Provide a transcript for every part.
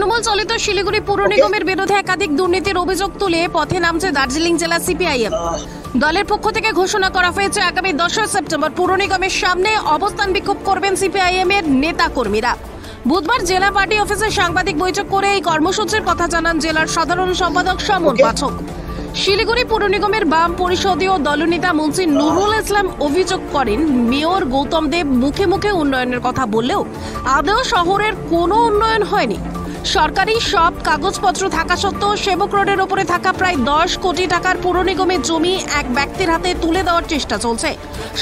তৃণমূল চালিত শিলিগুড়ি পুর নিগমের বিরুদ্ধে একাধিক দুর্নীতির অভিযোগ তুলে পথে নামছে দার্জিলিং জেলা সিপিআইএম। দলের পক্ষ থেকে ঘোষণা করা হয়েছে আগামী 10 সেপ্টেম্বর পুর নিগমের সামনে অবস্থান বিক্ষোভ করবেন সিপিআইএম এর নেতা কর্মীরা। বুধবার জেলা পার্টি অফিসে সাংবাদিক বৈঠক করে এই কর্মসূচির কথা জানান জেলার সাধারণ সম্পাদক সমন পাঠক। শিলিগুড়ি পুর নিগমের বাম পরিষদীয় দলনেতা মন্ত্রী নুরুল ইসলাম অভিযোগ করেন, মেয়র গৌতম দেব মুখে মুখে উন্নয়নের কথা বললেও আদৌ শহরের কোনো উন্নয়ন হয়নি। সরকারি সব কাগজপত্র থাকা সত্ত্বেও সেবক রোডের ওপরে থাকা প্রায় 10 কোটি টাকার পুর নিগমের জমি এক ব্যক্তির হাতে তুলে দেওয়ার চেষ্টা চলছে।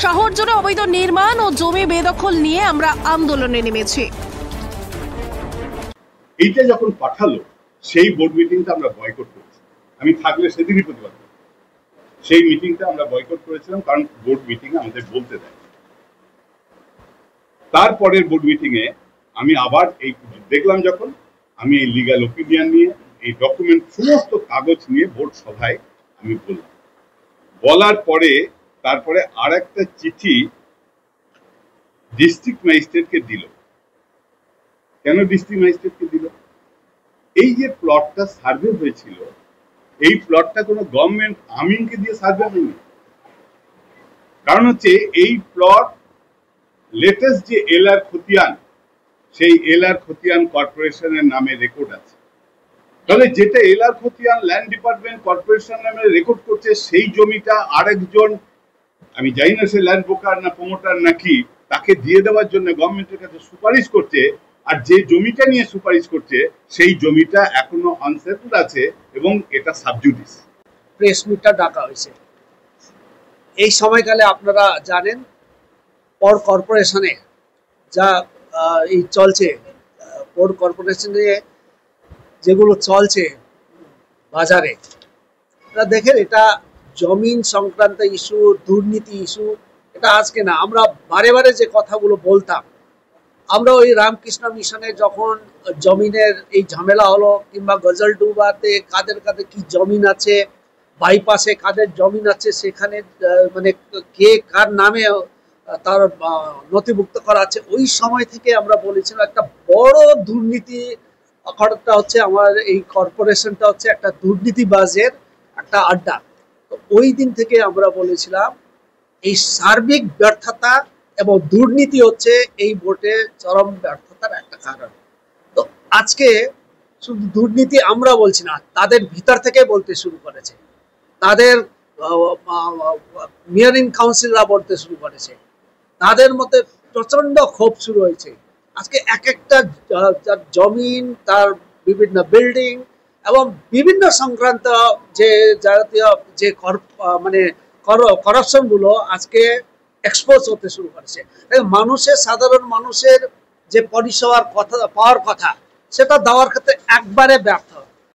শহর জুড়ে অবৈধ নির্মাণ ও জমি বেদখল নিয়ে আমরা আন্দোলনে নেমেছি। এইটা যখন পাঠালো সেই বোর্ড মিটিংটা আমরা বয়কট করেছি। আমি থাকলে সেদিনই প্রতিবাদ করব। সেই মিটিংটা আমরা বয়কট করেছিলাম, কারণ বোর্ড মিটিং আমাদের বলতে দেয়। তারপরের বোর্ড মিটিং এ আমি আবার এই দেখলাম, যখন আমি এই লিগ্যাল ওপিনিয়ন নিয়ে এই ডকুমেন্ট সমস্ত কাগজ নিয়ে বোর্ড সভায় আমি বলার পরে তারপরে আর একটা চিঠি ডিস্ট্রিক্ট ম্যাজিস্ট্রেটকে দিল। কেন ডিস্ট্রিক্ট ম্যাজিস্ট্রেটকে দিল? এই যে প্লটটা সার্ভে হয়েছিল, এই প্লটটা কোনো গভর্নমেন্ট আমিনকে দিয়ে সার্ভে হয়নি। কারণ হচ্ছে এই প্লট লেটেস্ট যে এলআর খতিয়ান, সেই এলআর খতিয়ান কর্পোরেশনের নামে রেকর্ড আছে। তাহলে যেটা এলআর খতিয়ান ল্যান্ড ডিপার্টমেন্ট কর্পোরেশন নামে রেকর্ড করছে, সেই জমিটা আরেকজন, আমি জানি না সে ল্যান্ড ব্রোকার না প্রমোটার নাকি, তাকে দিয়ে দেওয়ার জন্য গভর্নমেন্টের কাছে সুপারিশ করছে। আর যে জমিটা নিয়ে সুপারিশ করছে সেই জমিটা এখনো আনসেটেলড আছে এবং এটা সাবজুডিস। প্রেস মিটটা ডাকা হয়েছে এই সময়কালে। আপনারা জানেন পৌর কর্পোরেশনে যা এই চলছে, পৌর কর্পোরেশনে যেগুলো চলছে বাজারে, এটা দেখেন, এটা জমিন সংক্রান্ত ইস্যু, দুর্নীতি ইস্যু। এটা আজকে না, আমরা বারে বারে যে কথাগুলো বলতাম, আমরা ওই রামকৃষ্ণ মিশনে যখন জমিনের এই ঝামেলা হলো, কিংবা গজলডুবাতে কাদের কাদের কি জমিন আছে, বাইপাসে কাদের জমিন আছে, সেখানে মানে কে কার নামে তার নথিভুক্ত করা আছে, ওই সময় থেকে আমরা বলেছিলাম একটা বড় দুর্নীতি ঘটনা হচ্ছে, আমার এই কর্পোরেশনটা হচ্ছে একটা দুর্নীতিবাজের একটা আড্ডা। তো ওই দিন থেকে আমরা বলেছিলাম এই সার্বিক ব্যর্থতা এবং দুর্নীতি হচ্ছে এই ভোটে চরম ব্যর্থতার একটা কারণ। তো আজকে শুধু দুর্নীতি আমরা বলছি না, তাদের ভিতর থেকে বলতে শুরু করেছে, তাদের মেয়রিং কাউন্সিলরা বলতে শুরু করেছে, তাদের মধ্যে প্রচন্ড ক্ষোভ শুরু হয়েছে। আজকে এক একটা জমিন, তার বিভিন্ন বিল্ডিং এবং বিভিন্ন সংক্রান্ত যে জাতীয় যে মানে করাপশন গুলো আজকে এক্সপোজ হতে শুরু করেছে। মানুষের, সাধারণ মানুষের যে পরিষেবার কথা পাওয়ার কথা, সেটা দেওয়ার ক্ষেত্রে একবারে ব্যর্থ